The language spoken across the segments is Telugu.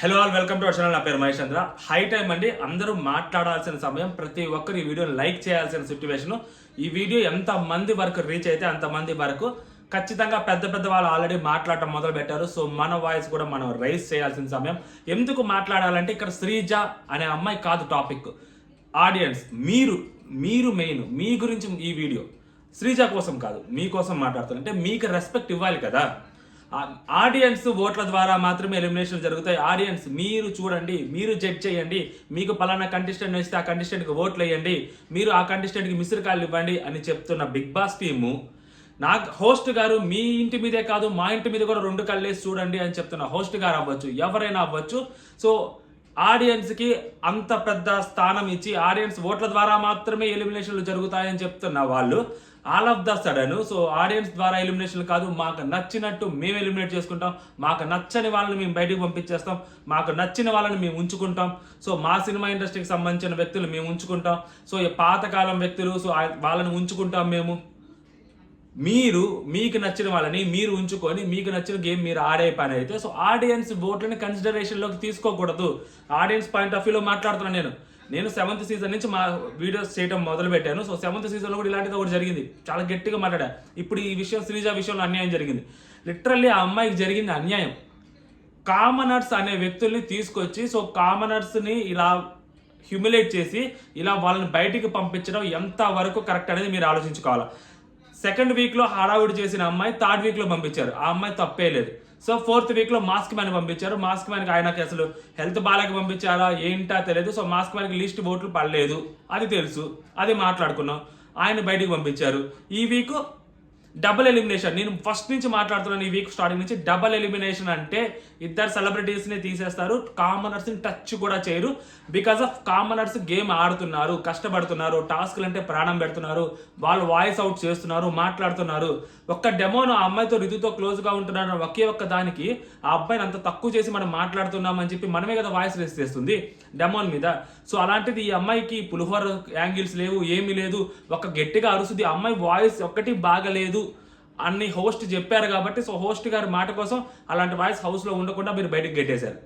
Hello all welcome to our channel. నా పేరు మహేష్ చంద్ర. హై టైం అండి, అందరూ మాట్లాడాల్సిన సమయం. ప్రతి ఒక్కరు ఈ వీడియోని లైక్ చేయాల్సిన సిచ్యువేషన్. ఈ వీడియో ఎంత మంది వరకు రీచ్ అయితే అంతమంది వరకు ఖచ్చితంగా పెద్ద పెద్ద వాళ్ళు ఆల్రెడీ మాట్లాడటం మొదలు పెట్టారు. సో మన వాయిస్ కూడా మనం రైజ్ చేయాల్సిన సమయం. ఎందుకు మాట్లాడాలంటే ఇక్కడ శ్రీజ అనే అమ్మాయి కాదు టాపిక్. ఆడియన్స్ మీరు మెయిన్ మీ గురించి ఈ వీడియో శ్రీజ కోసం కాదు, మీకోసం మాట్లాడుతాను. అంటే మీకు రెస్పెక్ట్ ఇవ్వాలి కదా. ఆడియన్స్ ఓట్ల ద్వారా మాత్రమే ఎలిమినేషన్ జరుగుతాయి. ఆడియన్స్ మీరు చూడండి, మీరు జడ్జ్ చేయండి. మీకు పలానా కంటెస్టెంట్ వేస్తే ఆ కంటెస్టెంట్కి ఓట్లు వేయండి, మీరు ఆ కంటెస్టెంట్కి మిస్డ్ కాల్ ఇవ్వండి అని చెప్తున్న బిగ్ బాస్ టీము నాకు హోస్ట్ గారు మీ ఇంటి మీదే కాదు మా ఇంటి మీద కూడా 2 కళ్ళేసి చూడండి అని చెప్తున్న హోస్ట్ గారు అవ్వచ్చు, ఎవరైనా అవ్వచ్చు. సో ఆడియన్స్కి అంత పెద్ద స్థానం ఇచ్చి ఆడియన్స్ ఓట్ల ద్వారా మాత్రమే ఎలిమినేషన్లు జరుగుతాయని చెప్తున్న వాళ్ళు all of the sudden so audience ద్వారా ఎలిమినేషన్లు కాదు, మాకు నచ్చినట్టు మేము ఎలిమినేట్ చేసుకుంటాం, మాకు నచ్చని వాళ్ళని మేము బయటకు పంపించేస్తాం, మాకు నచ్చిన వాళ్ళని మేము ఉంచుకుంటాం. సో మా సినిమా ఇండస్ట్రీకి సంబంధించిన వ్యక్తులు మేము ఉంచుకుంటాం. సో ఈ పాతకాలం వ్యక్తులు సో వాళ్ళని ఉంచుకుంటాం మేము. మీకు నచ్చిన వాళ్ళని మీరు ఉంచుకొని మీకు నచ్చిన గేమ్ మీరు ఆడే పని అయితే సో ఆడియన్స్ ఓట్లని కన్సిడరేషన్లోకి తీసుకోకూడదు. ఆడియన్స్ పాయింట్ ఆఫ్ వ్యూలో మాట్లాడుతున్నాను నేను 7th సీజన్ నుంచి మా వీడియోస్ చేయడం మొదలు పెట్టాను. సో 7th సీజన్లో కూడా ఇలాంటిది ఒకటి జరిగింది, చాలా గట్టిగా మాట్లాడా. ఇప్పుడు ఈ విషయం శ్రీజ విషయంలో అన్యాయం జరిగింది. లిటరల్లీ ఆ అమ్మాయికి జరిగింది అన్యాయం. కామనర్స్ అనే వ్యక్తుల్ని తీసుకొచ్చి సో కామనర్స్ని ఇలా హ్యూమిలేట్ చేసి ఇలా వాళ్ళని బయటికి పంపించడం ఎంత వరకు కరెక్ట్ అనేది మీరు ఆలోచించుకోవాలి. 2nd వీక్లో హడావుడి చేసిన అమ్మాయి 3rd వీక్లో పంపించారు, ఆ అమ్మాయి తప్పే లేదు. సో 4th వీక్లో మాస్క్ మ్యాన్ పంపించారు. మాస్క్ మ్యాన్కి ఆయనకి అసలు హెల్త్ బాగాలేక పంపించారా ఏంటా తెలియదు. సో మాస్క్ మ్యాన్కి లిస్ట్ ఓట్లు పడలేదు, అది తెలుసు, అది మాట్లాడుకున్నాం. ఆయన బయటికి పంపించారు. ఈ వీక్ డబుల్ ఎలిమినేషన్. నేను ఫస్ట్ నుంచి మాట్లాడుతున్నాను, ఈ వీక్ స్టార్టింగ్ నుంచి డబుల్ ఎలిమినేషన్ అంటే 2 సెలబ్రిటీస్ని తీసేస్తారు, కామనర్స్ని టచ్ కూడా చేయరు. బికాస్ ఆఫ్ కామనర్స్ గేమ్ ఆడుతున్నారు, కష్టపడుతున్నారు, టాస్క్లు అంటే ప్రాణం పెడుతున్నారు, వాళ్ళు వాయిస్ అవుట్ చేస్తున్నారు, మాట్లాడుతున్నారు. ఒక్క డెమోను ఆ అమ్మాయితో రితుతో క్లోజ్గా ఉంటున్నారు, ఒకే ఒక్క దానికి ఆ అబ్బాయిని అంత తక్కువ చేసి మనం మాట్లాడుతున్నామని చెప్పి మనమే కదా వాయిస్ రేస్ చేస్తుంది డెమోన్ మీద. సో అలాంటిది ఈ అమ్మాయికి పులిహోర యాంగిల్స్ లేవు, ఏమీ లేదు, ఒక గట్టిగా అరుస్తుంది. ఆ అమ్మాయి వాయిస్ ఒక్కటి బాగలేదు అన్ని హోస్ట్ చెప్పారు కాబట్టి సో హోస్ట్ గారి మాట కోసం అలాంటి వాయిస్ హౌస్లో ఉండకుండా మీరు బయటకు గెట్టేశారు.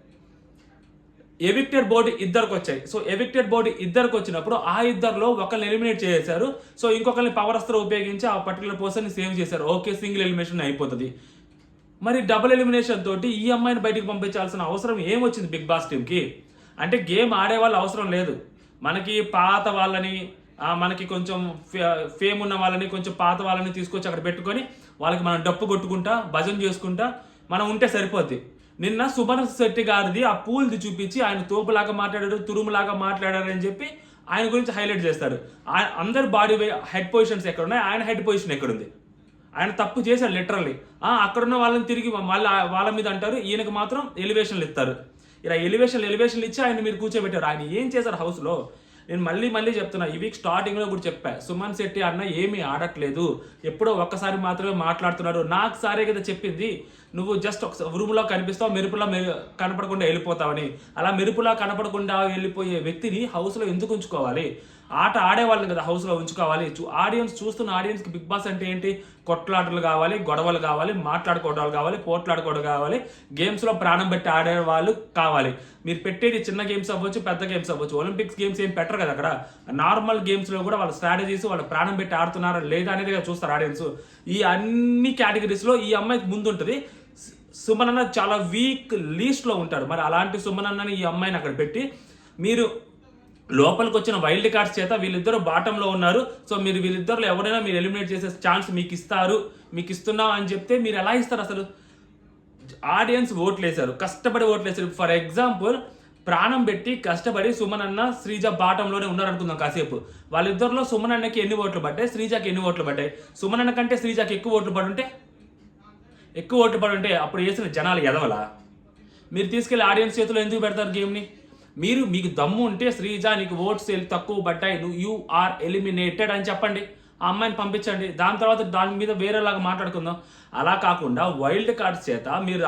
ఎవిక్టెడ్ బోర్డు 2కి వచ్చాయి. సో ఎవిక్టెడ్ బోర్డు 2కి వచ్చినప్పుడు ఆ 2లో ఒకరిని ఎలిమినేట్ చేశారు. సో ఇంకొకరిని పవర్ అస్త్రం ఉపయోగించి ఆ పర్టికులర్ పర్సన్ని సేవ్ చేశారు. ఓకే, సింగిల్ ఎలిమినేషన్ అయిపోతుంది. మరి డబుల్ ఎలిమినేషన్ తోటి ఈ అమ్మాయిని బయటికి పంపించాల్సిన అవసరం ఏమొచ్చింది బిగ్ బాస్ టీమ్కి? అంటే గేమ్ ఆడే వాళ్ళు అవసరం లేదు, మనకి పాత వాళ్ళని మనకి కొంచెం ఫేమ్ ఉన్న వాళ్ళని కొంచెం పాత వాళ్ళని తీసుకొచ్చి అక్కడ పెట్టుకొని వాళ్ళకి మనం డప్పు కొట్టుకుంటా భజన చేసుకుంటా మనం ఉంటే సరిపోద్ది. నిన్న సుమన్ శెట్టి గారిది ఆ పూల్ది చూపించి ఆయన తోపులాగా మాట్లాడారు, తురుములాగా మాట్లాడారు అని చెప్పి ఆయన గురించి హైలైట్ చేస్తారు. అందరు బాడీ హెడ్ పొజిషన్స్ ఎక్కడ ఉన్నాయి, ఆయన హెడ్ పొజిషన్ ఎక్కడుంది? ఆయన తప్పు చేశారు లిటరల్లీ. అక్కడున్న వాళ్ళని తిరిగి మళ్ళీ వాళ్ళ మీద అంటారు, ఈయనకు మాత్రం ఎలివేషన్లు ఇస్తారు. ఇలా ఎలివేషన్లు ఇచ్చి ఆయన మీరు కూర్చోబెట్టారు. ఆయన ఏం చేశారు హౌస్లో? నేను మళ్ళీ చెప్తున్నా, ఈ వీక్ స్టార్టింగ్లో కూడా చెప్పా, సుమన్ శెట్టి అన్న ఏమీ ఆడట్లేదు, ఎప్పుడో ఒక్కసారి మాత్రమే మాట్లాడుతున్నాడు. నాకు సారే కదా చెప్పింది, నువ్వు జస్ట్ ఒక రూమ్లో కనిపిస్తావు, మెరుపులా కనపడకుండా వెళ్ళిపోతావని. అలా మెరుపులా కనపడకుండా వెళ్ళిపోయే వ్యక్తిని హౌస్లో ఎందుకు ఉంచుకోవాలి? ఆట ఆడేవాళ్ళని కదా హౌస్లో ఉంచుకోవాలి. ఆడియన్స్ చూస్తున్న ఆడియన్స్కి బిగ్ బాస్ అంటే ఏంటి? కొట్లాటలు కావాలి, గొడవలు కావాలి, మాట్లాడుకోవడాలు కావాలి, పోట్లాడుకోవడం కావాలి, గేమ్స్లో ప్రాణం పెట్టి ఆడే వాళ్ళు కావాలి. మీరు పెట్టేది చిన్న గేమ్స్ అవ్వచ్చు, పెద్ద గేమ్స్ అవ్వచ్చు. ఒలింపిక్స్ గేమ్స్ ఏం పెట్టరు కదా అక్కడ. నార్మల్ గేమ్స్లో కూడా వాళ్ళ స్ట్రాటజీస్, వాళ్ళ ప్రాణం పెట్టి ఆడుతున్నారా లేదా అనేది చూస్తారు ఆడియన్స్. ఈ అన్ని కేటగిరీస్లో ఈ అమ్మాయికి ముందు ఉంటుంది. సుమన్ అన్న చాలా వీక్ లీస్ట్లో ఉంటాడు. మరి అలాంటి సుమన్ అన్నని ఈ అమ్మాయిని అక్కడ పెట్టి మీరు లోపలికి వచ్చిన వైల్డ్ కార్డ్స్ చేత వీళ్ళిద్దరు బాటంలో ఉన్నారు, సో మీరు వీళ్ళిద్దరిలో ఎవరైనా మీరు ఎలిమినేట్ చేసే ఛాన్స్ మీకు ఇస్తున్నాం అని చెప్తే మీరు ఎలా ఇస్తారు అసలు? ఆడియన్స్ ఓట్లేశారు, కష్టపడి ఓట్లేశారు. ఫర్ ఎగ్జాంపుల్ ప్రాణం పెట్టి కష్టపడి సుమన్ అన్న శ్రీజ బాటంలోనే ఉన్నారనుకుందాం కాసేపు. వాళ్ళిద్దరిలో సుమన్ అన్నకి ఎన్ని ఓట్లు పడ్డాయి, శ్రీజకి ఎన్ని ఓట్లు పడ్డాయి? సుమన్ అన్న కంటే శ్రీజకి ఎక్కువ ఓట్లు పడుంటే అప్పుడు వేసిన జనాలు ఎదవలా? మీరు తీసుకెళ్లి ఆడియన్స్ చేతిలో ఎందుకు పెడతారు గేమ్ని? మీకు దమ్ము ఉంటే శ్రీజ నీకు ఓట్స్ తక్కువ పడ్డాయి, యూ ఆర్ ఎలిమినేటెడ్ అని చెప్పండి. ఆ అమ్మాయిని పంపించండి, దాని తర్వాత దాని మీద వేరేలాగా మాట్లాడుకుందాం. అలా కాకుండా వైల్డ్ కార్డ్స్ చేత మీరు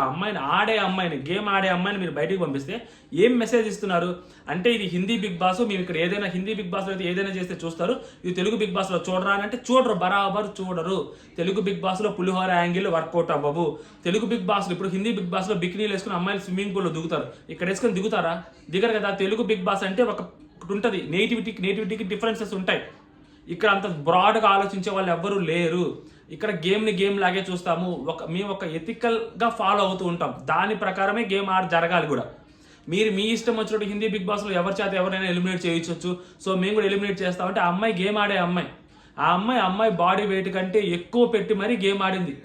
గేమ్ ఆడే అమ్మాయిని మీరు బయటికి పంపిస్తే ఏం మెసేజ్ ఇస్తున్నారు అంటే, ఇది హిందీ బిగ్ బాస్, మేము ఇక్కడ ఏదైనా హిందీ బిగ్ బాస్లో అయితే ఏదైనా చేస్తే చూస్తారు, ఇది తెలుగు బిగ్ బాస్లో చూడరా అని అంటే చూడరు, బరాబర్ చూడరు. తెలుగు బిగ్ బాస్లో పులిహోర యాంగిల్ వర్కౌట్ అవ్వవు. తెలుగు బిగ్ బాస్లో ఇప్పుడు హిందీ బిగ్ బాస్లో బికినీలు వేసుకుని అమ్మాయిలు స్విమ్మింగ్ పూల్లో దిగుతారు, ఇక్కడ వేసుకొని దిగుతారా? దిగరు కదా. తెలుగు బిగ్ బాస్ అంటే ఒక ఉంటుంది, నేటివిటీకి డిఫరెన్సెస్ ఉంటాయి. ఇక్కడ అంత బ్రాడ్గా ఆలోచించే వాళ్ళు ఎవ్వరూ లేరు. ఇక్కడ గేమ్ లాగే చూస్తాము, మేము ఒక ఎథికల్గా ఫాలో అవుతూ ఉంటాం, దాని ప్రకారమే గేమ్ జరగాలి కూడా. మీరు మీ ఇష్టం వచ్చినట్టు హిందీ బిగ్ బాస్లో ఎవరి చేత ఎవరైనా ఎలిమినేట్ చేయొచ్చు, సో మేము కూడా ఎలిమినేట్ చేస్తామంటే, ఆ అమ్మాయి గేమ్ ఆడే అమ్మాయి, ఆ అమ్మాయి బాడీ వెయిట్ కంటే ఎక్కువ పెట్టి మరీ గేమ్ ఆడింది.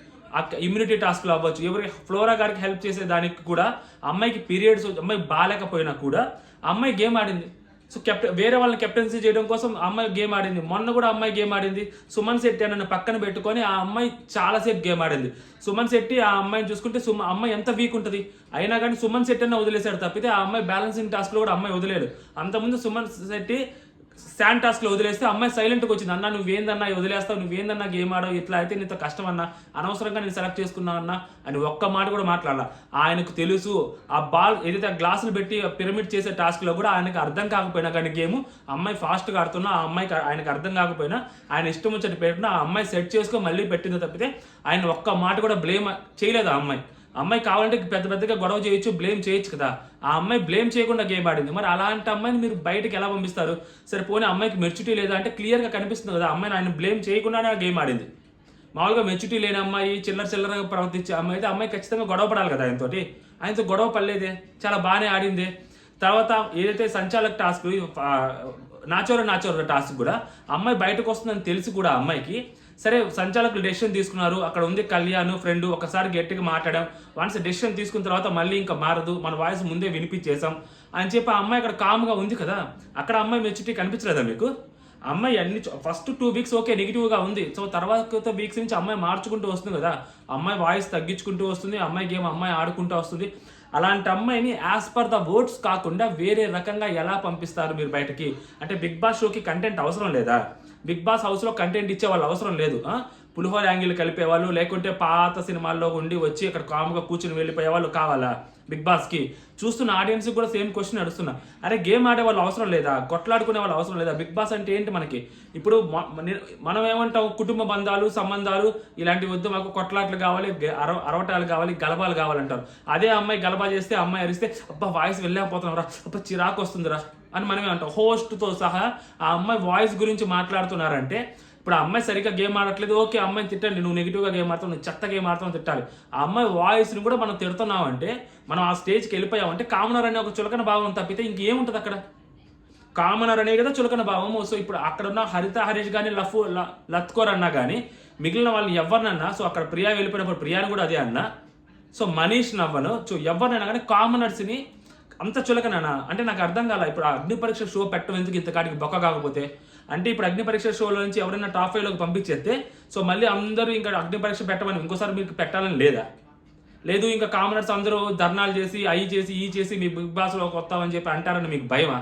ఇమ్యూనిటీ టాస్క్లో అవ్వచ్చు, ఎవరికి ఫ్లోరా గారికి హెల్ప్ చేసే దానికి కూడా అమ్మాయికి పీరియడ్స్, అమ్మాయి బాగాలేకపోయినా కూడా అమ్మాయి గేమ్ ఆడింది. సో వేరే వాళ్ళని కెప్టెన్సీ చేయడం కోసం అమ్మాయి గేమ్ ఆడింది. మొన్న కూడా అమ్మాయి గేమ్ ఆడింది. సుమన్ శెట్టి నన్ను పక్కన పెట్టుకొని ఆ అమ్మాయి చాలాసేపు గేమ్ ఆడింది. సుమన్ శెట్టి ఆ అమ్మాయిని చూసుకుంటే అమ్మాయి ఎంత వీక్ ఉంటుంది, అయినా కానీ సుమన్ శెట్టి అన్న వదిలేశాడు తప్పితే ఆ అమ్మాయి బ్యాలెన్సింగ్ టాస్క్లో కూడా అమ్మాయి వదిలేడు. అంతకుముందు సుమన్ శెట్టి శాండ్ టాస్క్లో వదిలేస్తే అమ్మాయి సైలెంట్గా వచ్చింది, అన్న నువ్వేందన్నా వదిలేస్తావు, నువ్వేందన్నా గేమ్ ఆడవు, ఇట్లా అయితే నీతో కష్టం అన్నా, అనవసరంగా నేను సెలెక్ట్ చేసుకున్నావు అన్నా అని ఒక్క మాట కూడా మాట్లాడాల. ఆయనకు తెలుసు ఆ బాల్ ఏదైతే గ్లాసులు పెట్టి పిరమిడ్ చేసే టాస్క్లో కూడా ఆయనకు అర్థం కాకపోయినా కానీ గేమ్ అమ్మాయి ఫాస్ట్గా ఆడుతున్నా, ఆ అమ్మాయికి ఆయనకు అర్థం కాకపోయినా ఆయన ఇష్టం వచ్చి పెట్టినా ఆ అమ్మాయి సెట్ చేసుకొని మళ్ళీ పెట్టిందో తప్పితే ఆయన ఒక్క మాట కూడా బ్లేమ్ చేయలేదు. ఆ అమ్మాయి కావాలంటే పెద్దగా గొడవ చేయొచ్చు, బ్లేమ్ చేయొచ్చు కదా. ఆ అమ్మాయి బ్లేమ్ చేయకుండా గేమ్ ఆడింది. మరి అలాంటి అమ్మాయిని మీరు బయటకు ఎలా పంపిస్తారు? సరే పోనీ అమ్మాయికి మెచ్యూరిటీ లేదా అంటే క్లియర్గా కనిపిస్తుంది కదా, అమ్మాయిని ఆయన బ్లేమ్ చేయకుండానే గేమ్ ఆడింది. మామూలుగా మెచ్యూరిటీ లేని అమ్మాయి, చిల్లరగా ప్రవర్తించే అమ్మాయి అయితే అమ్మాయి ఖచ్చితంగా గొడవ పడాలి కదా ఆయనతో గొడవ పడలేదే, చాలా బాగానే ఆడిందే. తర్వాత ఏదైతే సంచాలక టాస్క్, నాచోర టాస్క్ కూడా అమ్మాయి బయటకు వస్తుందని తెలిసి కూడా అమ్మాయికి సరే సంచాలకులు డెసిషన్ తీసుకున్నారు, అక్కడ ఉంది కళ్యాణ్ ఫ్రెండ్, ఒకసారి గట్టిగా మాట్లాడాం, వన్స్ డెసిషన్ తీసుకున్న తర్వాత మళ్ళీ ఇంకా మారదు, మన వాయిస్ ముందే వినిపించేసాం అని చెప్పి ఆ అమ్మాయి అక్కడ కామ్గా ఉంది కదా. అక్కడ అమ్మాయి మెచ్యూరిటీ కనిపించలేదా మీకు? అమ్మాయి అన్ని ఫస్ట్ 2 వీక్స్ ఓకే నెగిటివ్గా ఉంది, సో తర్వాత వీక్స్ నుంచి అమ్మాయి మార్చుకుంటూ వస్తుంది కదా, అమ్మాయి వాయిస్ తగ్గించుకుంటూ వస్తుంది, అమ్మాయి గేమ్ అమ్మాయి ఆడుకుంటూ వస్తుంది. అలాంటి అమ్మాయిని యాజ్ పర్ ద వర్డ్స్ కాకుండా వేరే రకంగా ఎలా పంపిస్తారు మీరు బయటకి? అంటే బిగ్ బాస్ షోకి కంటెంట్ అవసరం లేదా? బిగ్ బాస్ హౌస్లో కంటెంట్ ఇచ్చే వాళ్ళు అవసరం లేదు. పులిహోర యాంగిల్ కలిపేవాళ్ళు, లేకుంటే పాత సినిమాల్లో ఉండి వచ్చి అక్కడ కామ్గా కూర్చుని వెళ్ళిపోయే వాళ్ళు కావాలా బిగ్ బాస్కి? చూస్తున్న ఆడియన్స్కి కూడా సేమ్ క్వశ్చన్ అడుస్తున్నా, అరే గేమ్ ఆడే వాళ్ళు అవసరం లేదా? కొట్లాడుకునే వాళ్ళు అవసరం లేదా? బిగ్ బాస్ అంటే ఏంటి మనకి? ఇప్పుడు మనం ఏమంటాం, కుటుంబ బంధాలు సంబంధాలు ఇలాంటివి వద్దు, మాకు కొట్లాట్లు కావాలి, అరవటాలు కావాలి, గలబాలు కావాలంటారు. అదే అమ్మాయి గలబా చేస్తే, అమ్మాయి అరిస్తే అబ్బా వాయిస్ వెళ్ళలేకపోతున్నాం రా, అబ్బా చిరాకు వస్తుందిరా అని మనమే అంటాం. హోస్ట్తో సహా ఆ అమ్మాయి వాయిస్ గురించి మాట్లాడుతున్నారంటే ఇప్పుడు ఆ అమ్మాయి సరిగ్గా గేమ్ ఆడట్లేదు, ఓకే అమ్మాయిని తిట్టండి, నువ్వు నెగిటివ్గా గేమ్ ఆడుతావు, నువ్వు చెత్త గేమ్ ఆడుతావు తిట్టాలి. ఆ అమ్మాయి వాయిస్ని కూడా మనం తిడుతున్నావు అంటే, మనం ఆ స్టేజ్కి వెళ్ళిపోయామంటే కామనర్ అనే ఒక చులకన భావం తప్పితే ఇంకేముంటుంది అక్కడ? కామనర్ అనే కదా చులకన భావము. సో ఇప్పుడు అక్కడ ఉన్న హరిత హరీష్ కానీ లత్కోర్ అన్నా కానీ మిగిలిన వాళ్ళు ఎవరినన్నా, సో అక్కడ ప్రియా వెళ్ళిపోయినప్పుడు ప్రియాని కూడా అదే అన్నా, సో మనీష్ నవ్వను, సో ఎవరినైనా కానీ కామనర్స్ని అంత చులకనా అంటే నాకు అర్థం కాల. ఇప్పుడు అగ్ని పరీక్ష షో పెట్టడం ఎందుకు ఇంతకాడికి బొక్క కాకపోతే? అంటే ఇప్పుడు అగ్ని పరీక్ష షోలో నుంచి ఎవరైనా టాప్ 5లోకి పంపించేస్తే సో మళ్ళీ అందరూ ఇంకా అగ్ని పరీక్ష పెట్టమని ఇంకోసారి మీకు పెట్టాలని లేదు, ఇంకా కామనర్స్ అందరూ ధర్నాలు చేసి ఈ చేసి మీ బిగ్ బాస్లోకి వస్తామని చెప్పి అంటారని మీకు భయమా?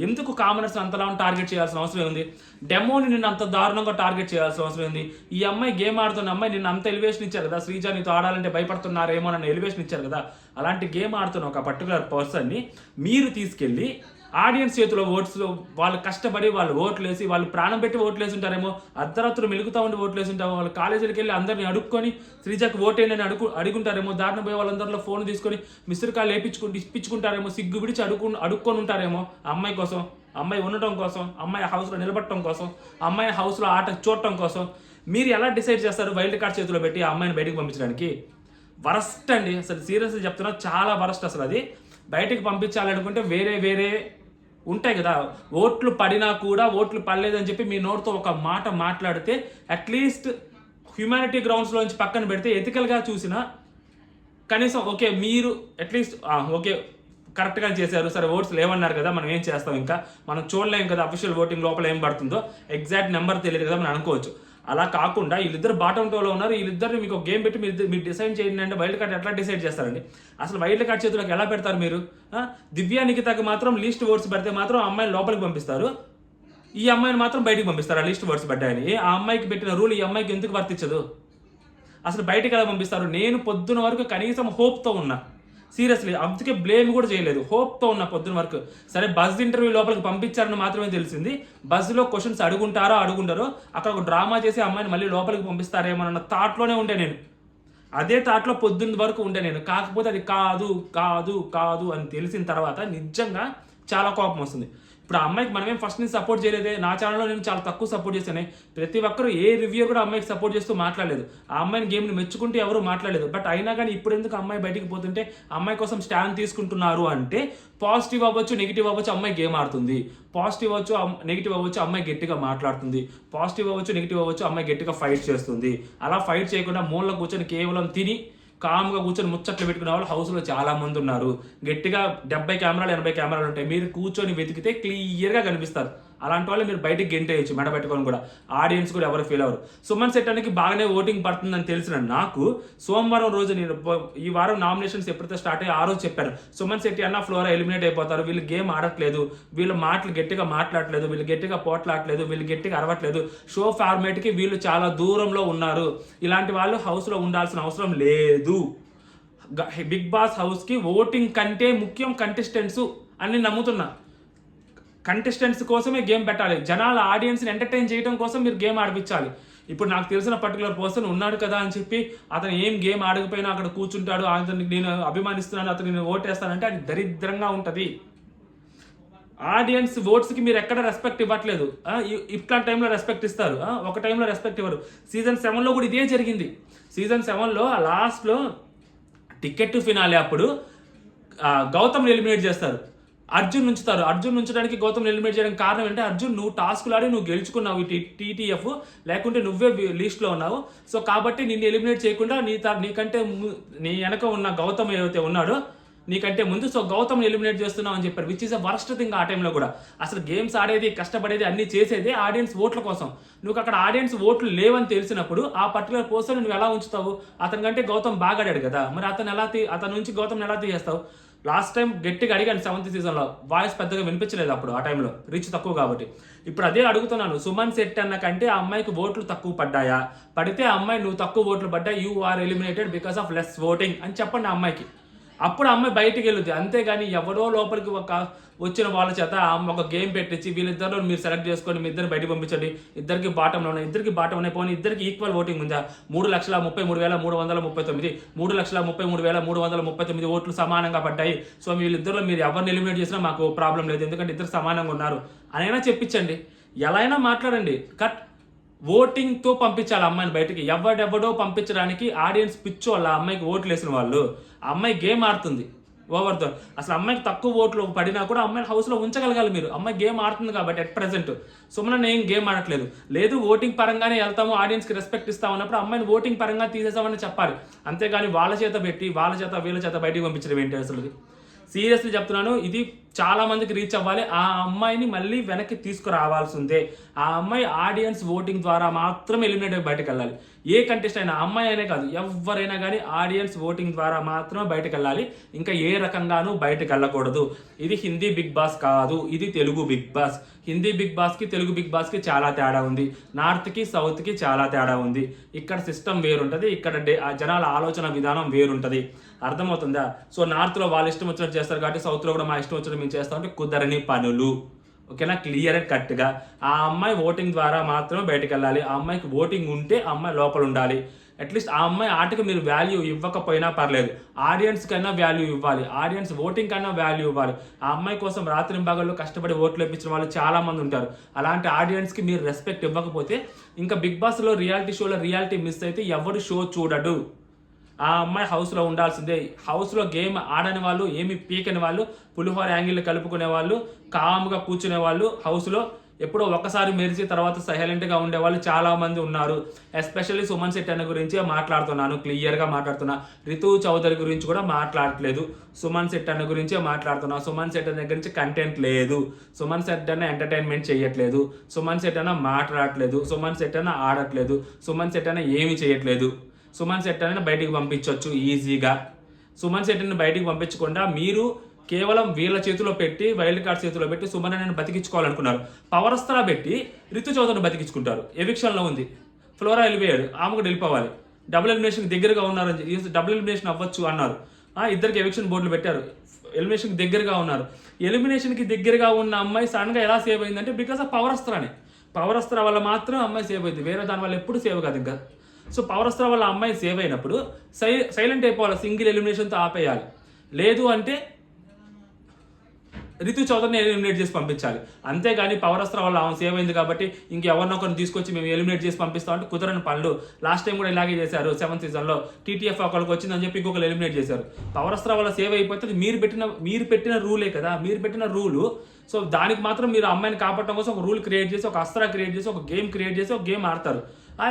ఎందుకు కామనర్స్ అంతలా టార్గెట్ చేయాల్సిన అవసరం ఉంది? డెమోని నిన్ను అంత దారుణంగా టార్గెట్ చేయాల్సిన అవసరం ఉంది? ఈ అమ్మాయి గేమ్ ఆడుతున్న అమ్మాయి నిన్ను అంత ఎలివేషన్ ఇచ్చారు కదా, శ్రీజ నీతో ఆడాలంటే భయపడుతున్నారేమో నన్ను ఎలివేషన్ ఇచ్చారు కదా. అలాంటి గేమ్ ఆడుతున్న ఒక పర్టికులర్ పర్సన్ని మీరు తీసుకెళ్ళి ఆడియన్స్ చేతిలో ఓట్స్లో వాళ్ళు కష్టపడి వాళ్ళు ఓట్లు వేసి వాళ్ళు ప్రాణం పెట్టి ఓట్లు వేసి ఉంటారేమో, అర్ధరాత్రులు మెలుగుతూ ఉండి ఓట్లు వేసి ఉంటామో, వాళ్ళు కాలేజీలకు వెళ్ళి అందరిని అడుక్కొని శ్రీజాకి ఓటేనని అడుగుంటారేమో, దారిన పోయే వాళ్ళందరిలో ఫోన్ తీసుకొని మిస్డ్ కాల్ ఇప్పించుకుంటారేమో, సిగ్గు విడిచి అడుక్కొని ఉంటారేమో అమ్మాయి కోసం, అమ్మాయి ఉండటం కోసం, అమ్మాయి హౌస్లో నిలబడటం కోసం, అమ్మాయి హౌస్లో ఆట చూడటం కోసం. మీరు ఎలా డిసైడ్ చేస్తారు వైల్డ్ కార్డ్ చేతిలో పెట్టి ఆ అమ్మాయిని బయటకు పంపించడానికి? వరస్ట్ అండి, అసలు సీరియస్గా చెప్తున్నా, చాలా వరస్ట్. అసలు అది బయటకు పంపించాలనుకుంటే వేరే ఉంటాయి కదా, ఓట్లు పడినా కూడా ఓట్లు పడలేదని చెప్పి మీ నోటితో ఒక మాట మాట్లాడితే అట్లీస్ట్ హ్యూమానిటీ గ్రౌండ్స్లోంచి పక్కన పెడితే ఎథికల్గా చూసినా కనీసం ఓకే మీరు అట్లీస్ట్ ఓకే కరెక్ట్గా చేశారు, సరే ఓట్స్ లేవన్నారు కదా, మనం ఏం చేస్తాం, ఇంకా మనం చూడలేం కదా అఫీషియల్ ఓటింగ్ లోపల ఏం పడుతుందో, ఎగ్జాక్ట్ నెంబర్ తెలియదు కదా మనం అనుకోవచ్చు. అలా కాకుండా వీళ్ళిద్దరు బాటమ్ టోలో ఉన్నారు, వీళ్ళిద్దరిని మీకు గేమ్ పెట్టి మీరు డిసైడ్ చేయండి అంటే వైల్డ్ కార్డ్ ఎట్లా డిసైడ్ చేస్తారండి? అసలు వైల్డ్ కార్డ్ చేతులకు ఎలా పెడతారు మీరు? దివ్యా నిఖితకి మాత్రం లీస్ట్ ఓట్స్ పెడితే మాత్రం అమ్మాయిని లోపలికి పంపిస్తారు, ఈ అమ్మాయిని మాత్రం బయటికి పంపిస్తారు ఆ లిస్ట్ వర్డ్స్ పడ్డాయని. ఆ అమ్మాయికి పెట్టిన రూల్ ఈ అమ్మాయికి ఎందుకు వర్తించదు? అసలు బయటికి ఎలా పంపిస్తారు? నేను పొద్దున వరకు కనీసం హోప్తో ఉన్నా, సీరియస్లీ, అందుకే బ్లేమ్ కూడా చేయలేదు, హోప్తో ఉన్న పొద్దున వరకు. సరే బజ్ ఇంటర్వ్యూ లోపలికి పంపించారని మాత్రమే తెలిసింది. బజ్లో క్వశ్చన్స్ అడుగుంటారో అక్కడ ఒక డ్రామా చేసి అమ్మాయిని మళ్ళీ లోపలికి పంపిస్తారేమో అన్న థాట్లోనే ఉండే నేను. అదే థాట్లో పొద్దున్న వరకు ఉండే నేను. కాకపోతే అది కాదు కాదు కాదు అని తెలిసిన తర్వాత నిజంగా చాలా కోపం వస్తుంది. ఇప్పుడు ఆ అమ్మాయికి మనమేం ఫస్ట్ నుంచి సపోర్ట్ చేయలేదే. నా ఛానల్లో నేను చాలా తక్కువ సపోర్ట్ చేశానే. ప్రతి ఒక్కరు ఏ రివ్యూ కూడా అమ్మాయికి సపోర్ట్ చేస్తూ మాట్లాడలేదు. ఆ అమ్మాయిని గేమ్ని మెచ్చుకుంటే ఎవరు మాట్లాడలేదు. బట్ అయినా కానీ ఇప్పుడు ఎందుకు అమ్మాయి బయటికి పోతుంటే అమ్మాయి కోసం స్టాండ్ తీసుకుంటున్నారు అంటే పాజిటివ్ అవ్వచ్చు, నెగిటివ్ అవ్వచ్చు, అమ్మాయి గేమ్ ఆడుతుంది. పాజిటివ్ అవ్వచ్చు, నెగిటివ్ అవ్వచ్చు, అమ్మాయి గట్టిగా మాట్లాడుతుంది. పాజిటివ్ అవ్వచ్చు, నెగిటివ్ అవ్వచ్చు, అమ్మాయి గట్టిగా ఫైట్ చేస్తుంది. అలా ఫైట్ చేయకుండా మూలలో కూర్చొని కేవలం తిని కామ్గా కూర్చొని ముచ్చట్లు పెట్టుకునే వాళ్ళు హౌస్లో చాలా మంది ఉన్నారు. గట్టిగా 70 కెమెరాలు 80 కెమెరాలు ఉంటాయి. మీరు కూర్చొని వెతికితే క్లియర్గా కనిపిస్తారు. అలాంటి వాళ్ళు మీరు బయటికి గెంటేయచ్చు మెడ పెట్టుకొని కూడా. ఆడియన్స్ కూడా ఎవరు ఫీల్ అవ్వరు. సుమన్ శెట్టికి బాగానే ఓటింగ్ పడుతుందని తెలిసిన నాకు సోమవారం రోజు, నేను ఈ వారం నామినేషన్స్ ఎప్పుడైతే స్టార్ట్ అయ్యి ఆ రోజు చెప్పాను, సుమన్ శెట్టి అన్న ఫ్లోరా ఎలిమినేట్ అయిపోతారు, వీళ్ళు గేమ్ ఆడట్లేదు, వీళ్ళు మాటలు గట్టిగా మాట్లాడట్లేదు, వీళ్ళు గట్టిగా పోట్లాడట్లేదు, వీళ్ళు గట్టిగా అరవట్లేదు, షో ఫార్మేట్కి వీళ్ళు చాలా దూరంలో ఉన్నారు, ఇలాంటి వాళ్ళు హౌస్లో ఉండాల్సిన అవసరం లేదు, బిగ్ బాస్ హౌస్కి ఓటింగ్ కంటే ముఖ్యం కంటెస్టెంట్స్ అని నమ్ముతున్నా. కంటెస్టెంట్స్ కోసమే గేమ్ పెట్టాలి. జనాల ఆడియన్స్ని ఎంటర్టైన్ చేయడం కోసం మీరు గేమ్ ఆడిపించాలి. ఇప్పుడు నాకు తెలిసిన పర్టికులర్ పర్సన్ ఉన్నాడు కదా అని చెప్పి అతను ఏం గేమ్ ఆడకపోయినా అక్కడ కూర్చుంటాడు, అతనికి నేను అభిమానిస్తున్నాను, అతను నేను ఓటేస్తానంటే అది దరిద్రంగా ఉంటుంది. ఆడియన్స్ ఓట్స్కి మీరు ఎక్కడ రెస్పెక్ట్ ఇవ్వట్లేదు. ఇట్లాంటి టైంలో రెస్పెక్ట్ ఇస్తారు, ఒక టైంలో రెస్పెక్ట్ ఇవ్వరు. సీజన్ 7లో కూడా ఇదే జరిగింది. సీజన్ 7లో లాస్ట్లో టికెట్ ఫినాలే అప్పుడు గౌతమ్ ఎలిమినేట్ చేస్తారు, అర్జున్ ఉంచుతారు. అర్జున్ ఉంచడానికి గౌతమ్ ఎలిమినేట్ చేయడానికి కారణం ఏంటంటే అర్జున్ నువ్వు టాస్క్లు ఆడి నువ్వు గెలుచుకున్నావు ఈ TTF, లేకుంటే నువ్వే లిస్ట్లో ఉన్నావు. సో కాబట్టి నిన్ను ఎలిమినేట్ చేయకుండా నీకంటే నీ వెనక ఉన్న గౌతమ్ ఏదైతే ఉన్నాడో నీకంటే ముందు, సో గౌతమ్ ఎలిమినేట్ చేస్తున్నావు అని చెప్పారు. Which is a worst thing. ఆ టైంలో కూడా అసలు గేమ్స్ ఆడేది, కష్టపడేది, అన్ని చేసేది ఆడియన్స్ ఓట్ల కోసం. నువ్వు అక్కడ ఆడియన్స్ ఓట్లు లేవని తెలిసినప్పుడు ఆ పర్టికులర్ పర్సన్ నువ్వు ఎలా ఉంచుతావు? అతని కంటే గౌతమ్ బాగా ఆడాడు కదా, మరి అతని నుంచి గౌతమ్ ఎలా తీసేస్తావు? లాస్ట్ టైం గట్టిగా అడిగాను 7th సీజన్లో, వాయిస్ పెద్దగా వినిపించలేదు అప్పుడు, ఆ టైంలో రీచ్ తక్కువ కాబట్టి. ఇప్పుడు అదే అడుగుతున్నాను, సుమన్ శెట్టి అన్న కంటే ఆ అమ్మాయికి ఓట్లు తక్కువ పడ్డాయా? పడితే ఆ అమ్మాయి నువ్వు తక్కువ ఓట్లు పడ్డా, you are eliminated because of less voting అని చెప్పండి ఆ అమ్మాయికి. అప్పుడు అమ్మాయి బయటికి వెళ్ళుద్ది. అంతేగాని ఎవరో లోపలికి వచ్చిన వాళ్ళ చేత ఒక గేమ్ పెట్టించి వీళ్ళిద్దరిలో మీరు సెలెక్ట్ చేసుకొని మీ ఇద్దరు బయటకు పంపించండి, ఇద్దరికి బాటంలో ఉన్నాయి, ఇద్దరికి బాటం అయిపోయి ఇద్దరికి ఈక్వల్ ఓటింగ్ ఉందా? 3,33,339, 3,33,339 ఓట్లు సమానంగా పడ్డాయి. సో వీళ్ళిద్దరిలో మీరు ఎవరిని ఎలిమినేట్ చేసినా మాకు ప్రాబ్లం లేదు, ఎందుకంటే ఇద్దరు సమానంగా ఉన్నారు అనైనా చెప్పించండి. ఎలా అయినా మాట్లాడండి. ఓటింగ్తో పంపించాలి అమ్మాయిని బయటికి. ఎవడెవడో పంపించడానికి ఆడియన్స్ పిచ్చో వాళ్ళ అమ్మాయికి ఓట్లు వేసిన వాళ్ళు. ఆ అమ్మాయి గేమ్ ఆడుతుంది ఓవర్తో. అసలు అమ్మాయికి తక్కువ ఓట్లు పడినా కూడా అమ్మాయిని హౌస్లో ఉంచగలగాలి మీరు. అమ్మాయి గేమ్ ఆడుతుంది కాబట్టి అట్ ప్రెసెంట్. సుమన్ ఏం గేమ్ ఆడట్లేదు. లేదు ఓటింగ్ పరంగానే వెళ్తాము, ఆడియన్స్కి రెస్పెక్ట్ ఇస్తాము అన్నప్పుడు అమ్మాయిని ఓటింగ్ పరంగా తీసేసామని చెప్పాలి. అంతేగాని వాళ్ళ చేత పెట్టి వీళ్ళ చేత బయటికి పంపించడం ఏంటి అసలు? సీరియస్లీ చెప్తున్నాను, ఇది చాలా మందికి రీచ్ అవ్వాలి. ఆ అమ్మాయిని మళ్ళీ వెనక్కి తీసుకురావాల్సిందే. ఆ అమ్మాయి ఆడియన్స్ ఓటింగ్ ద్వారా మాత్రమే ఎలిమినేట్ అయ్యి బయటకు వెళ్ళాలి. ఏ కంటెస్ట్ అయినా, అమ్మాయి అయినా కాదు, ఎవరైనా కానీ ఆడియన్స్ ఓటింగ్ ద్వారా మాత్రమే బయటకు వెళ్ళాలి. ఇంకా ఏ రకంగానూ బయటకు వెళ్ళకూడదు. ఇది హిందీ బిగ్ బాస్ కాదు, ఇది Telugu Bigg Boss. Hindi Bigg బాస్కి తెలుగు బిగ్ బాస్కి చాలా తేడా ఉంది. నార్త్కి సౌత్కి చాలా తేడా ఉంది. ఇక్కడ సిస్టమ్ వేరుంటుంది, ఇక్కడ జనాల ఆలోచన విధానం వేరుంటుంది. అర్థమవుతుందా? సో నార్త్లో వాళ్ళు ఇష్టం వచ్చినట్టు చేస్తారు కాబట్టి సౌత్లో కూడా మా ఇష్టం వచ్చినట్టు మేము చేస్తామంటే కుదరని పనులు. ఓకేనా? క్లియర్ అండ్ కట్గా ఆ అమ్మాయి ఓటింగ్ ద్వారా మాత్రమే బయటకు వెళ్ళాలి. ఆ అమ్మాయికి ఓటింగ్ ఉంటే ఆ అమ్మాయి లోపల ఉండాలి. అట్లీస్ట్ ఆ అమ్మాయి ఆటకి మీరు వాల్యూ ఇవ్వకపోయినా పర్లేదు, ఆడియన్స్ కన్నా వాల్యూ ఇవ్వాలి, ఆడియన్స్ ఓటింగ్ కన్నా వాల్యూ ఇవ్వాలి. ఆ అమ్మాయి కోసం రాత్రింబగళ్ళు కష్టపడి ఓట్లు ఇప్పించిన వాళ్ళు చాలా మంది ఉంటారు. అలాంటి ఆడియన్స్కి మీరు రెస్పెక్ట్ ఇవ్వకపోతే ఇంకా బిగ్ బాస్లో రియాలిటీ షోలో రియాలిటీ మిస్ అయితే ఎవరు షో చూడడు. ఆ అమ్మాయి హౌస్లో ఉండాల్సిందే. హౌస్లో గేమ్ ఆడని వాళ్ళు, ఏమి పీకని వాళ్ళు, పులిహోర యాంగిల్ కలుపుకునే వాళ్ళు, కామ్గా కూర్చునే వాళ్ళు, హౌస్లో ఎప్పుడో ఒక్కసారి మెరిచి తర్వాత సైలెంట్గా ఉండేవాళ్ళు చాలామంది ఉన్నారు. ఎస్పెషల్లీ సుమన్ శెట్టి అన్న గురించి మాట్లాడుతున్నాను, క్లియర్గా మాట్లాడుతున్నా. రితు చౌదరి గురించి కూడా మాట్లాడట్లేదు, సుమన్ శెట్టి అన్న గురించే మాట్లాడుతున్నా. సుమన్ శెట్టి దగ్గర నుంచి కంటెంట్ లేదు, సుమన్ శెట్టి అన్న ఎంటర్టైన్మెంట్ చేయట్లేదు, సుమన్ శెట్టి అన్న మాట్లాడట్లేదు, సుమన్ శెట్టి అన్న ఆడట్లేదు, సుమన్ శెట్టి అన్న ఏమీ చేయట్లేదు. సుమన్ శెట్టిని బయటికి పంపించవచ్చు ఈజీగా. సుమన్ శెట్టిని బయటికి పంపించకుండా మీరు కేవలం వీళ్ళ చేతిలో పెట్టి, వైల్డ్ కార్డ్ చేతిలో పెట్టి సుమనని బతికించుకోవాలనుకున్నారు. పవర్ అస్త్రా పెట్టి రితు చౌదరిని బతికించుకుంటారు. ఎవిక్షన్లో ఉంది, ఫ్లోరా వెళ్ళిపోయాడు, ఆమె కూడా వెళ్ళిపోవాలి. డబుల్ ఎలిమినేషన్ దగ్గరగా ఉన్నారని, డబుల్ ఎలిమినేషన్ అవ్వచ్చు అన్నారు. ఇద్దరికి ఎవిక్షన్ బోర్డులు పెట్టారు, ఎలిమినేషన్కి దగ్గరగా ఉన్నారు. ఎలిమినేషన్కి దగ్గరగా ఉన్న అమ్మాయి సడన్గా ఎలా సేవ్ అయిందంటే బికాస్ ఆఫ్ పవర్ అస్త్రానే. పవర్ అస్త్రా వల్ల మాత్రం అమ్మాయి సేవ్ అయింది, వేరే దాని వల్ల ఎప్పుడు సేవ్ కాదు ఇంకా. సో పవర్ అస్త్రా వల్ల అమ్మాయి సేవ్ అయినప్పుడు సైలెంట్ అయిపోవాలి, సింగిల్ ఎలిమినేషన్తో ఆపేయాలి. లేదు అంటే రితు చౌదరిని ఎలిమినేట్ చేసి పంపించాలి. అంతేగాని పవర్ అస్త్రా వల్ల ఆమె సేవ్ అయింది కాబట్టి ఇంకెవరినొకరిని తీసుకొచ్చి మేము ఎలిమినేట్ చేసి పంపిస్తాం అంటే కుదరని పనులు. లాస్ట్ టైం కూడా ఇలాగే చేశారు. 7th సీజన్లో టీటీఎఫ్ ఒకరికి వచ్చిందని చెప్పి ఇంకొకరు ఎలిమినేట్ చేశారు. పవర్ అస్త్రా వల్ల సేవ్ అయిపోతే మీరు పెట్టిన రూలే కదా, మీరు పెట్టిన రూలు. సో దానికి మాత్రం మీరు అమ్మాయిని కాపాడటం కోసం ఒక రూల్ క్రియేట్ చేసి, ఒక అస్త్రా క్రియేట్ చేసి, ఒక గేమ్ క్రియేట్ చేసి ఒక గేమ్ ఆడతారు.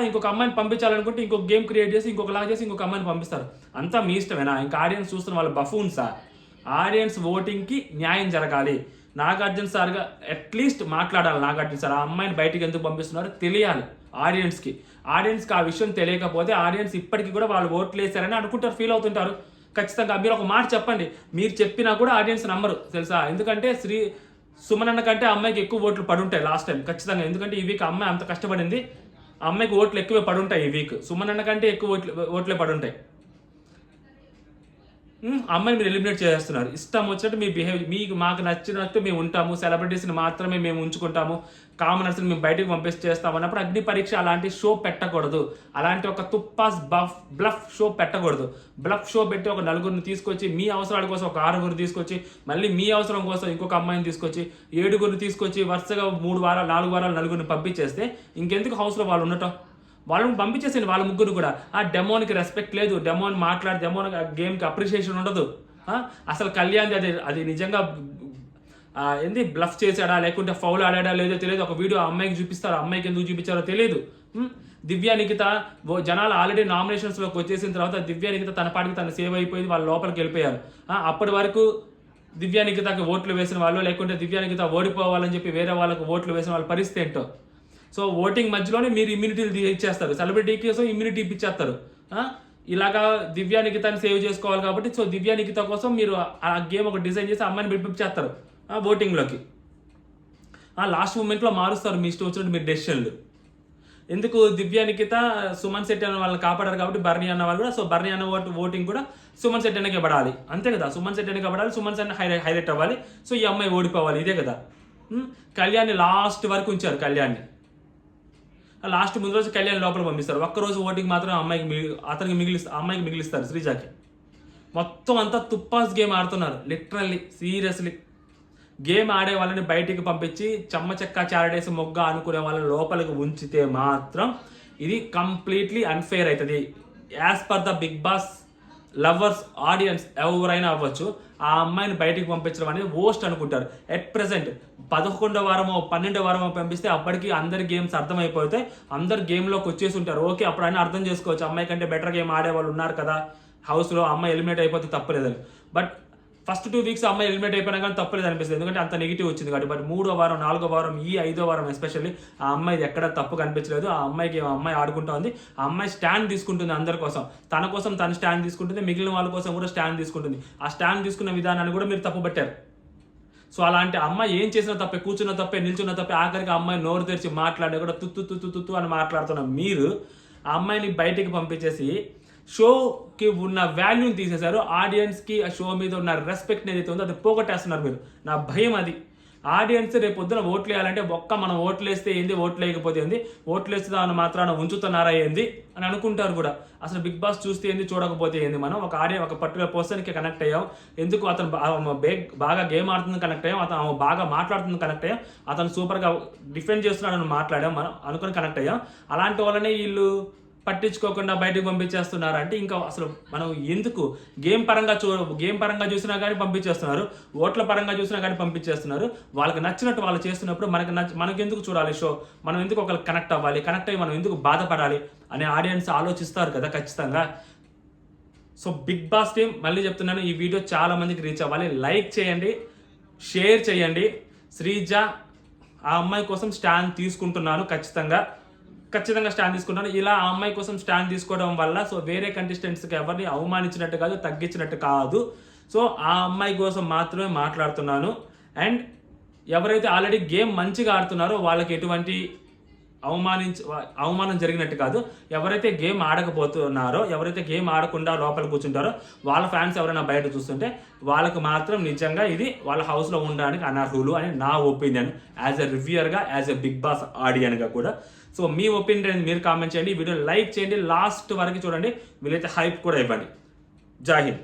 ఇంకొక అమ్మాయిని పంపించాలనుకుంటే ఇంకొక గేమ్ క్రియేట్ చేసి ఇంకొకలాగా చేసి ఇంకొక అమ్మాయిని పంపిస్తారు. అంతా మీ ఇష్టమేనా? ఇంకా ఆడియన్స్ చూస్తున్న వాళ్ళ బఫూన్సా? ఆడియన్స్ ఓటింగ్కి న్యాయం జరగాలి. నాగార్జున సార్గా అట్లీస్ట్ మాట్లాడాలి. నాగార్జున సార్ ఆ అమ్మాయిని బయటికి ఎందుకు పంపిస్తున్నారో తెలియాలి ఆడియన్స్కి. ఆ విషయం తెలియకపోతే ఆడియన్స్ ఇప్పటికీ కూడా వాళ్ళు ఓట్లు వేశారని అనుకుంటారు, ఫీల్ అవుతుంటారు. ఖచ్చితంగా మీరు ఒక మాట చెప్పండి, మీరు చెప్పినా కూడా ఆడియన్స్ నమ్మరు తెలుసా. ఎందుకంటే సుమనన్న కంటే అమ్మాయికి ఎక్కువ ఓట్లు పడుంటాయి లాస్ట్ టైం ఖచ్చితంగా. ఎందుకంటే ఈ వీక్ అమ్మాయి అంత కష్టపడింది, ఆ అమ్మాయికి ఓట్లు ఎక్కువే పడుంటాయి ఈ వీక్. సుమనన్న కంటే ఎక్కువ ఓట్లే పడుంటాయి. అమ్మాయిని మీరు ఎలిమినేట్ చేస్తున్నారు. ఇష్టం వచ్చినట్టు మీ బిహేవియర్, మాకు నచ్చినట్టు మేము ఉంటాము, సెలబ్రిటీస్ని మాత్రమే మేము ఉంచుకుంటాము, కామనర్స్ని మేము బయటకు చేస్తాము అన్నప్పుడు అగ్ని పరీక్ష అలాంటి షో పెట్టకూడదు. అలాంటి ఒక తుప్పాస్ బ్లఫ్ షో పెట్టకూడదు. బ్లఫ్ షో పెట్టి ఒక నలుగురిని తీసుకొచ్చి, మీ అవసరాల కోసం ఒక 6 తీసుకొచ్చి, మళ్ళీ మీ అవసరం కోసం ఇంకొక అమ్మాయిని తీసుకొచ్చి, 7 తీసుకొచ్చి వరుసగా 3 వారాలు 4 వారాలు నలుగురిని పంపించేస్తే ఇంకెందుకు హౌస్లో వాళ్ళు ఉండటం? వాళ్ళని పంపించేసింది వాళ్ళ ముగ్గురు కూడా. డెమోన్కి రెస్పెక్ట్ లేదు, డెమోన్ గేమ్కి అప్రిషియేషన్ ఉండదు. అసలు కళ్యాణ్ అది నిజంగా ఏంది బ్లఫ్ చేశాడా లేకుంటే ఫౌల్ ఆడాడా లేదో తెలియదు. ఒక వీడియో అమ్మాయికి చూపిస్తారు, అమ్మాయికి ఎందుకు చూపించారో తెలియదు. దివ్యా నిఖిత జనాలు ఆల్రెడీ నామినేషన్స్లోకి వచ్చేసిన తర్వాత దివ్యా నిఖిత తన పాటికి తను సేవ్ అయిపోయింది, వాళ్ళ లోపలికి వెళ్ళిపోయారు. అప్పటి వరకు దివ్యా నిఖితకి ఓట్లు వేసిన వాళ్ళు, లేకుంటే దివ్యా నిఖిత ఓడిపోవాలని చెప్పి వేరే వాళ్ళకు ఓట్లు వేసిన వాళ్ళ పరిస్థితి ఏంటో. సో ఓటింగ్ మధ్యలోనే మీరు ఇమ్యూనిటీలు ఇచ్చేస్తారు, సెలబ్రిటీకి కోసం ఇమ్యూనిటీ ఇప్పించేస్తారు. ఇలాగా దివ్యా నిఖితాన్ని సేవ్ చేసుకోవాలి కాబట్టి సో దివ్యా నిఖిత కోసం మీరు ఆ గేమ్ ఒక డిజైన్ చేసి అమ్మాయిని పిలిపించేస్తారు ఓటింగ్లోకి. లాస్ట్ మూమెంట్లో మారుస్తారు మీ ఇష్టం వచ్చినట్టు మీరు డెసిషన్లు. ఎందుకు దివ్యా నిఖిత సుమన్ శెట్టి అన్న వాళ్ళని కాపాడారు కాబట్టి బర్నీ అన్న వాళ్ళు కూడా, సో బర్నీ అన్న ఓటింగ్ కూడా సుమన్ శెట్టి అన్నకే పడాలి, అంతే కదా. సుమన్ శెట్టి అన్నకే పడాలి, సుమన్ శెట్టి హైలైట్ అవ్వాలి, సో ఈ అమ్మాయి ఓడిపోవాలి, ఇదే కదా. కళ్యాణ్ని లాస్ట్ వరకు ఉంచారు. కళ్యాణ్ని లాస్ట్ ముందు రోజు కళ్యాణ్ లోపల పంపిస్తారు. ఒక్కరోజు ఓటింగ్ మాత్రం అమ్మాయికి మిగిలిస్తారు శ్రీజాకి. మొత్తం అంతా తుప్పాస్ గేమ్ ఆడుతున్నారు లిటరల్లీ, సీరియస్లీ. గేమ్ ఆడే వాళ్ళని బయటికి పంపించి చెక్క చారడేసి మొగ్గ అనుకునే వాళ్ళని లోపలికి ఉంచితే మాత్రం ఇది కంప్లీట్లీ అన్ఫేర్ అవుతుంది. As per the Bigg Boss lovers audience ఎవరైనా అవ్వచ్చు, ఆ అమ్మాయిని బయటికి పంపించడం అనేది వోస్ట్ అనుకుంటారు. ఎట్ ప్రెసెంట్ 11వ వారమో 12వ వారమో పంపిస్తే అప్పటికి అందరి గేమ్స్ అర్థమైపోతే అందరు గేమ్లోకి వచ్చేసి ఉంటారు. ఓకే, అప్పుడు అయినా అర్థం చేసుకోవచ్చు అమ్మాయి కంటే బెటర్ గేమ్ ఆడే వాళ్ళు ఉన్నారు కదా హౌస్లో, అమ్మాయి ఎలిమినేట్ అయిపోతే తప్పలేదని. బట్ ఫస్ట్ 2 వీక్స్ అమ్మాయి ఎలిమినేట్ అయిపోయినా కానీ తప్పలేదు అనిపిస్తుంది, ఎందుకంటే అంత నెగిటివ్ వచ్చింది కాబట్టి. బట్ 3వ వారం 4వ వారం ఈ 5వ వారం ఎస్పెషల్లీ ఆ అమ్మాయిది ఎక్కడ తప్పు కనిపించలేదు. ఆ అమ్మాయి ఆడుకుంటా ఉంది, ఆ అమ్మాయి స్టాండ్ తీసుకుంటుంది అందరి కోసం, తన కోసం తను స్టాండ్ తీసుకుంటుంది, మిగిలిన వాళ్ళ కోసం కూడా స్టాండ్ తీసుకుంటుంది. ఆ స్టాండ్ తీసుకున్న విధానాన్ని కూడా మీరు తప్పు పట్టారు. సో అలాంటి అమ్మాయి ఏం చేసినా తప్పే, కూర్చున్న తప్పే, నిల్చున్న తప్పే, ఆఖరికి అమ్మాయి నోరు తెరిచి మాట్లాడి కూడా తుత్తు అని మాట్లాడుతున్న మీరు ఆ అమ్మాయిని బయటికి పంపించేసి షోకి ఉన్న వాల్యూని తీసేశారు. ఆడియన్స్కి ఆ షో మీద ఉన్న రెస్పెక్ట్ ఏదైతే ఉందో అది పోగొట్టేస్తున్నారు మీరు. నా భయం అది. ఆడియన్స్ రేపు పొద్దున ఓట్లు వేయాలంటే మనం ఓట్లు వేస్తే ఏంది, ఓట్లు వేయకపోతే ఏంది, ఓట్లు వేస్తే దాని మాత్రాన ఉంచుతున్నారా ఏంది అని అనుకుంటారు కూడా. అసలు బిగ్ బాస్ చూస్తే ఏంది, చూడకపోతే ఏంది, మనం ఒక పర్టికులర్ పర్సన్కి కనెక్ట్ అయ్యాం, ఎందుకు అతను బాగా గేమ్ ఆడుతుంది కనెక్ట్ అయ్యాం, అతను బాగా మాట్లాడుతుంది కనెక్ట్ అయ్యాం, అతను సూపర్గా డిఫెండ్ చేస్తున్నాడని మాట్లాడాం, మనం అనుకుని కనెక్ట్ అయ్యాం. అలాంటి వాళ్ళనే వీళ్ళు పట్టించుకోకుండా బయటకు పంపించేస్తున్నారు. అంటే ఇంకా అసలు మనం ఎందుకు గేమ్ పరంగా చూసినా కానీ పంపించేస్తున్నారు, ఓట్ల పరంగా చూసినా కానీ పంపించేస్తున్నారు. వాళ్ళకి నచ్చినట్టు వాళ్ళు చేస్తున్నప్పుడు మనకు ఎందుకు చూడాలి షో, మనం ఎందుకు ఒకరికి కనెక్ట్ అయ్యి మనం ఎందుకు బాధపడాలి అనే ఆడియన్స్ ఆలోచిస్తారు కదా ఖచ్చితంగా. సో బిగ్ బాస్ టీమ్ మళ్ళీ చెప్తున్నాను, ఈ వీడియో చాలా మందికి రీచ్ అవ్వాలి. లైక్ చేయండి, షేర్ చేయండి. శ్రీజ ఆ అమ్మాయి కోసం స్టాండ్ తీసుకుంటున్నాను, ఖచ్చితంగా స్టాండ్ తీసుకున్నాను. ఇలా ఆ అమ్మాయి కోసం స్టాండ్ తీసుకోవడం వల్ల సో వేరే కంటెస్టెంట్స్కి ఎవరిని అవమానించినట్టు కాదు, తగ్గించినట్టు కాదు. సో ఆ అమ్మాయి కోసం మాత్రమే మాట్లాడుతున్నాను. అండ్ ఎవరైతే ఆల్రెడీ గేమ్ మంచిగా ఆడుతున్నారో వాళ్ళకి ఎటువంటి అవమానం జరిగినట్టు కాదు. ఎవరైతే గేమ్ ఆడకపోతున్నారో, ఎవరైతే గేమ్ ఆడకుండా లోపల కూర్చుంటారో వాళ్ళ ఫ్యాన్స్ ఎవరైనా బయట చూస్తుంటే వాళ్ళకు మాత్రం నిజంగా ఇది వాళ్ళ హౌస్లో ఉండడానికి అనర్హులు అని నా ఒపీనియన్, యాజ్ ఎ రివ్యూయర్గా, యాజ్ ఎ బిగ్ బాస్ ఆడియన్గా కూడా. సో మీ ఒపీనియన్ మీరు కామెంట్ చేయండి, వీడియో లైక్ చేయండి, లాస్ట్ వరకు చూడండి, వీలైతే హైప్ కూడా ఇవ్వండి. జై హింద్.